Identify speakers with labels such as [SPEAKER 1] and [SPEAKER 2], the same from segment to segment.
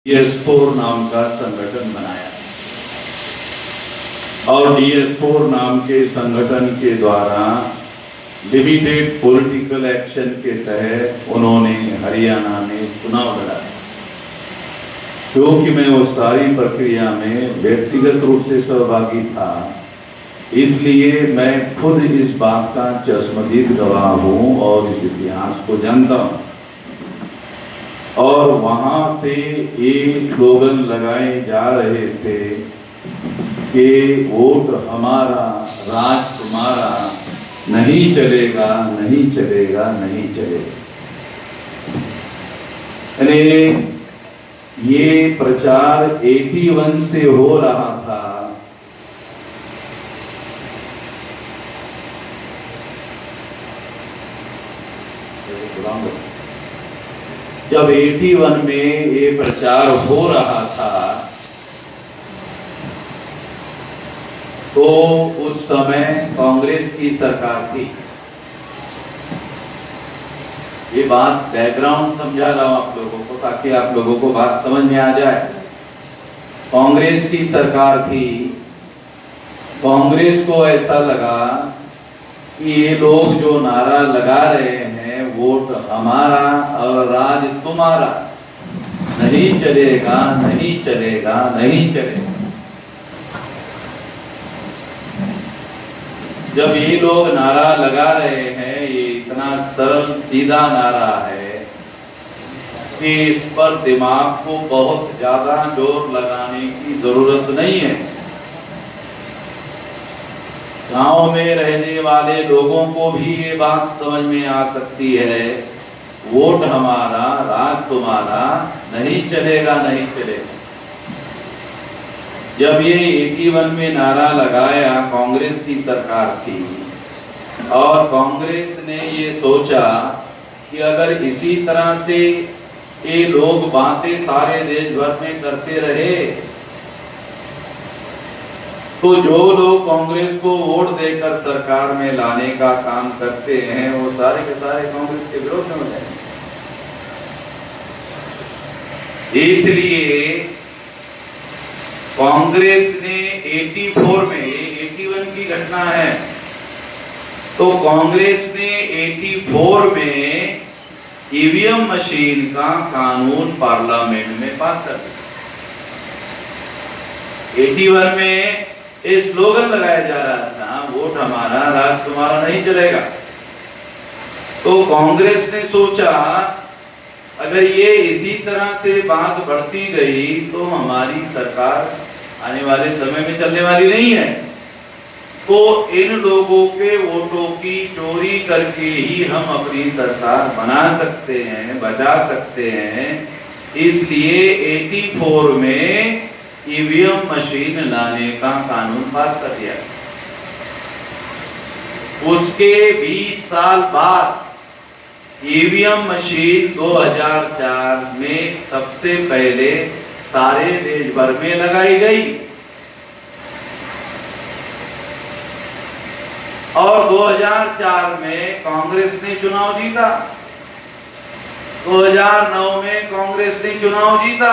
[SPEAKER 1] DS4 नाम का संगठन बनाया और DS4 नाम के संगठन के द्वारा लिमिटेड पॉलिटिकल एक्शन के तहत उन्होंने हरियाणा में चुनाव लड़ाया। क्योंकि मैं उस सारी प्रक्रिया में व्यक्तिगत रूप से सहभागी था, इसलिए मैं खुद इस बात का चश्मदीद गवाह हूं और इस इतिहास को जानता हूं। और वहां से एक स्लोगन लगाए जा रहे थे कि वोट हमारा, राज तुम्हारा, नहीं चलेगा, नहीं चलेगा, नहीं चलेगा। यानी ये प्रचार 81 से हो रहा था। जब 81 में ये प्रचार हो रहा था तो उस समय कांग्रेस की सरकार थी। ये बात बैकग्राउंड समझा रहा हूं आप लोगों को ताकि आप लोगों को बात समझ में आ जाए। कांग्रेस की सरकार थी। कांग्रेस को ऐसा लगा कि ये लोग जो नारा लगा रहे हैं वोट हमारा और राज तुम्हारा, नहीं चलेगा, नहीं चलेगा, नहीं चलेगा। जब ये लोग नारा लगा रहे हैं, ये इतना सरल सीधा नारा है कि इस पर दिमाग को बहुत ज्यादा जोर लगाने की जरूरत नहीं है। गांव में रहने वाले लोगों को भी ये बात समझ में आ सकती है, वोट हमारा, राज तुम्हारा, नहीं चलेगा, नहीं चलेगा। जब ये 81 में नारा लगाया, कांग्रेस की सरकार थी और कांग्रेस ने ये सोचा कि अगर इसी तरह से ये लोग बातें सारे देश भर में करते रहे तो जो लोग कांग्रेस को वोट देकर सरकार में लाने का काम करते हैं वो सारे के सारे कांग्रेस के विरोध में हो जाएंगे। इसलिए कांग्रेस ने 84 में, 81 की घटना है, तो कांग्रेस ने 84 में ईवीएम मशीन का कानून पार्लियामेंट में पास कर दिया। 81 में ये स्लोगन लगाया जा रहा था, वोट हमारा, राज तुम्हारा, नहीं चलेगा। तो कांग्रेस ने सोचा अगर ये इसी तरह से बात बढ़ती गई तो हमारी सरकार आने वाले समय में चलने वाली नहीं है। तो इन लोगों के वोटों की चोरी करके ही हम अपनी सरकार बना सकते हैं, बचा सकते हैं। इसलिए 84 में ईवीएम मशीन लाने का कानून पास कर दिया। उसके 20 साल बाद ईवीएम मशीन 2004 में सबसे पहले सारे देश भर में लगाई गई और 2004 में कांग्रेस ने चुनाव जीता। 2009 में कांग्रेस ने चुनाव जीता।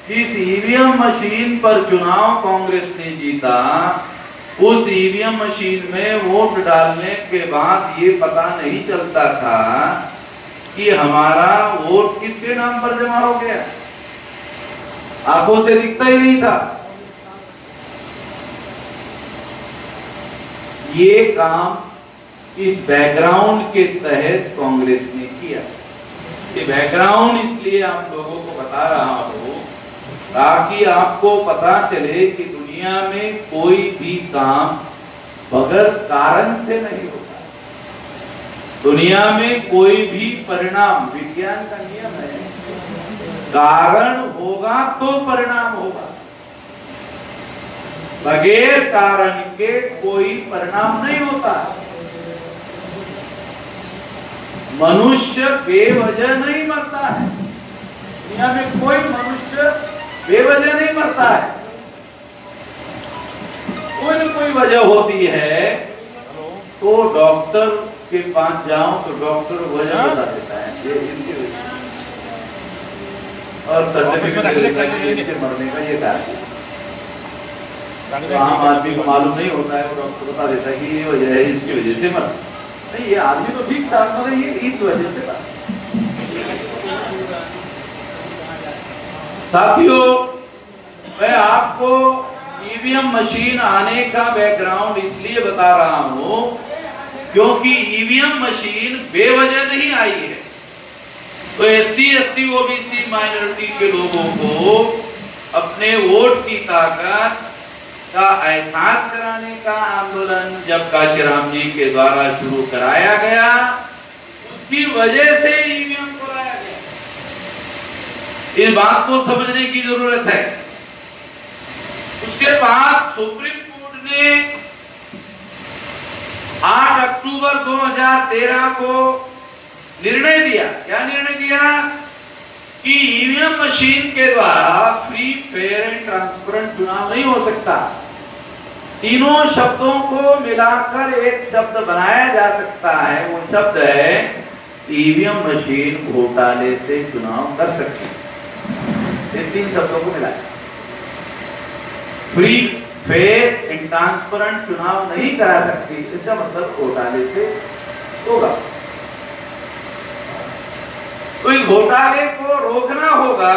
[SPEAKER 1] जिस ईवीएम मशीन पर चुनाव कांग्रेस ने जीता, उस ईवीएम मशीन में वोट डालने के बाद ये पता नहीं चलता था कि हमारा वोट किसके नाम पर जमा हो गया, आंखों से दिखता ही नहीं था। ये काम इस बैकग्राउंड के तहत कांग्रेस ने किया। ये बैकग्राउंड इसलिए आप लोगों को बता रहा हूं ताकि आपको पता चले कि दुनिया में कोई भी काम बगैर कारण से नहीं होता। दुनिया में कोई भी परिणाम, विज्ञान का नियम है, कारण होगा तो परिणाम होगा, बगैर कारण के कोई परिणाम नहीं होता। मनुष्य बेवजह नहीं मरता है। दुनिया में कोई मनुष्य बेवजह नहीं मरता है, कोई न कोई वजह होती है। तो डॉक्टर के पास जाओ तो डॉक्टर वजह बता देता है, ये इसकी वजह। और सर्टिफिकेट के मरने का ये कारण है। तो आम आदमी को मालूम नहीं होता है, डॉक्टर बता देता है कि ये वजह है, इसकी वजह से मर। नहीं, ये आदमी तो ठीक ठाक मर, ये इस वजह से मर। साथियों, मैं आपको ईवीएम मशीन आने का बैकग्राउंड इसलिए बता रहा हूं क्योंकि ईवीएम मशीन बेवजह नहीं आई है। तो एससी, एसटी, ओबीसी माइनॉरिटी के लोगों को अपने वोट की ताकत का एहसास कराने का आंदोलन जब काशीराम जी के द्वारा शुरू कराया गया, उसकी वजह से ईवीएम को लाया गया। इस बात को समझने की जरूरत है। उसके बाद सुप्रीम कोर्ट ने 8 अक्टूबर 2013 को निर्णय दिया। क्या निर्णय दिया? कि ईवीएम मशीन के द्वारा फ्री, फेयर एंड ट्रांसपेरेंट चुनाव नहीं हो सकता। तीनों शब्दों को मिलाकर एक शब्द बनाया जा सकता है, वो शब्द है ईवीएम मशीन घोटाले से चुनाव कर सकती है। इन 3 शब्दों को मिलाया, फ्री, फेयर एंड ट्रांसपेरेंट चुनाव नहीं करा सकती, इसका मतलब घोटाले से होगा। तो इस घोटाले को रोकना होगा,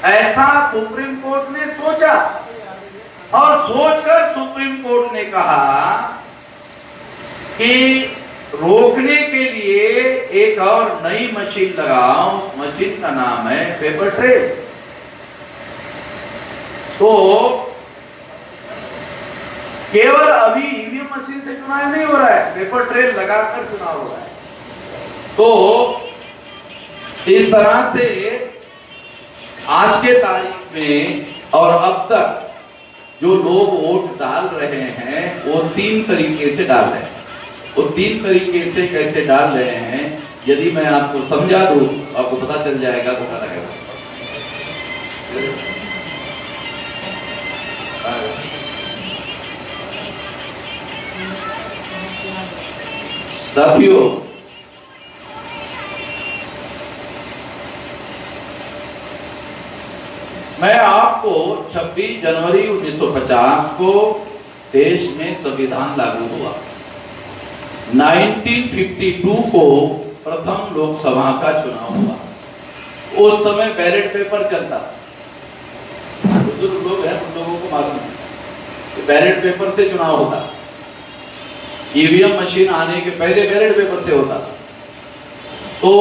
[SPEAKER 1] ऐसा सुप्रीम कोर्ट ने सोचा और सोचकर सुप्रीम कोर्ट ने कहा कि रोकने के लिए एक और नई मशीन लगाओ। उस मशीन का नाम है पेपर ट्रेल। तो केवल अभी ईवीएम मशीन से चुनाव नहीं हो रहा है, पेपर ट्रेल लगाकर चुनाव हो रहा है। तो इस तरह से आज के तारीख में और अब तक जो लोग वोट डाल रहे हैं वो 3 तरीके से डाल रहे हैं। वो 3 तरीके से कैसे डाल रहे हैं, यदि मैं आपको समझा दूं आपको पता चल जाएगा, पता लगेगा। साथियों, मैं आपको 26 जनवरी 1950 को देश में संविधान लागू हुआ। 1952 को प्रथम लोकसभा का चुनाव हुआ। उस समय बैलेट पेपर चलता था। बुजुर्ग लोग हैं, उन लोगों को मालूम है कि बैलेट पेपर से चुनाव होता। ईवीएम मशीन आने के पहले बैलेट पेपर से होता। तो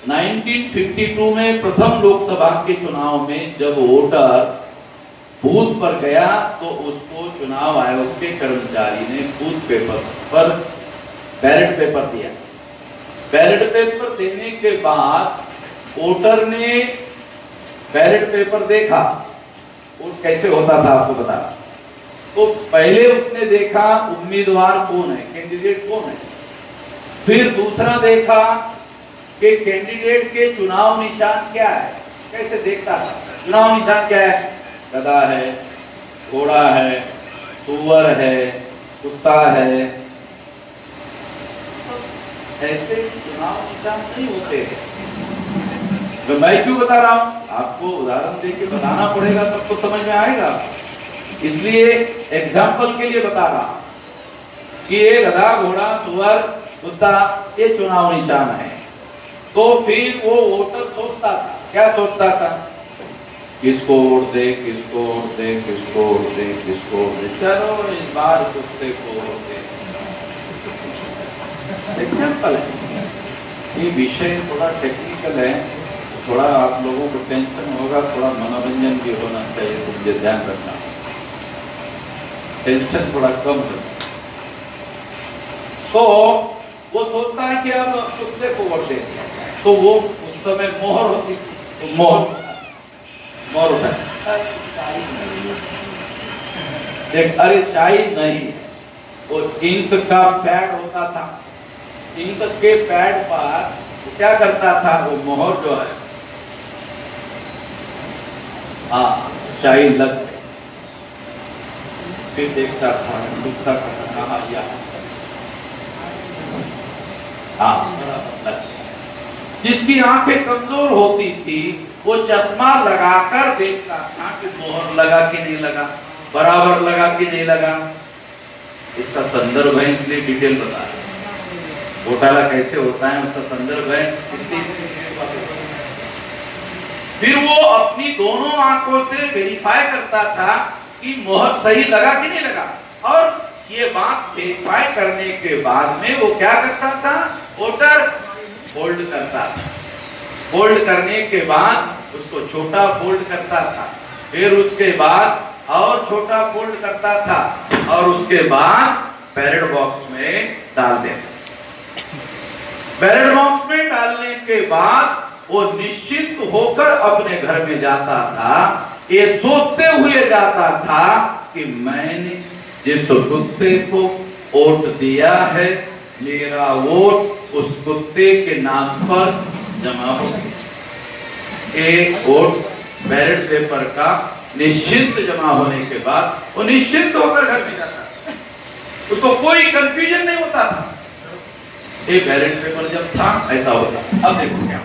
[SPEAKER 1] 1952 में प्रथम लोकसभा के चुनाव में जब वोटर बूथ पर गया तो उसको चुनाव आयोग के कर्मचारी ने बूथ पेपर पर बैलेट पेपर दिया। बैलेट पेपर देने के बाद वोटर ने बैलेट पेपर देखा। वो कैसे होता था आपको बता। तो पहले उसने देखा उम्मीदवार कौन है, कैंडिडेट कौन है। फिर दूसरा देखा कि कैंडिडेट के चुनाव निशान क्या है। कैसे देखता था? चुनाव निशान क्या है? गधा है, घोड़ा है, सुअर है, कुत्ता है। ऐसे चुनाव निशान नहीं होते हैं। तो मैं क्यों बता रहा हूं? आपको उदाहरण देके बताना पड़ेगा, सबको समझ में आएगा। इसलिए एग्जाम्पल के लिए बता रहा कि ये गधा, घोड़ा, सुअर, कुत्ता ये चुनाव निशान है। तो फिर वो वोटर सोचता था, क्या सोचता था? किसको वोट दे, किसको वोट दे, किसको वोट दे, किसको वोट दे, चलो इस बार कुत्ते को वोट दे। एग्जाम्पल है। ये विषय थोड़ा टेक्निकल है, थोड़ा आप लोगों को टेंशन होगा, थोड़ा मनोरंजन भी होना चाहिए, तो मुझे ध्यान रखना। टेंशन थोड़ा कम है। तो वो सोचता है कि अब कुत्ते को वोट दे। तो वो उस समय मोहर होती, तो मोहर उठा देख, अरे शाही नहीं, वो इंक का पैड होता था। इंक के पैड पर क्या करता था? वो मोहर जो है, हाँ, शाही लग गई। फिर देखता था, दुखता था, हाँ या हाँ। जिसकी आंखें कमजोर होती थी वो चश्मा लगाकर देखता था कि मोहर लगा कि नहीं लगा, बराबर लगा कि नहीं लगा। इसका संदर्भ है, इसलिए डिटेल बता रहे हैं। घोटाला कैसे होता है उसका संदर्भ है, इसलिए फिर वो अपनी दोनों आंखों से वेरीफाई करता था कि मोहर सही लगा कि नहीं लगा। और ये बात वेरीफाई करने के बाद में वो क्या करता था, वोटर फोल्ड करता था। फोल्ड करने के बाद उसको छोटा फोल्ड करता था, फिर उसके बाद और छोटा फोल्ड करता था, और उसके बाद बैलेट बॉक्स में डाल देता। बैलेट बॉक्स में डालने के बाद वो निश्चिंत होकर अपने घर में जाता था, ये सोचते हुए जाता था कि मैंने जिस कुत्ते को वोट दिया है, मेरा वोट उस कुत्ते के नाम पर जमा हो गया। एक वोट बैलेट पेपर का निश्चिंत जमा होने के बाद वो निश्चिंत होकर घर में जाता था, उसको कोई कंफ्यूजन नहीं होता था। ये बैलेट पेपर जब था ऐसा होता। अब देखो क्या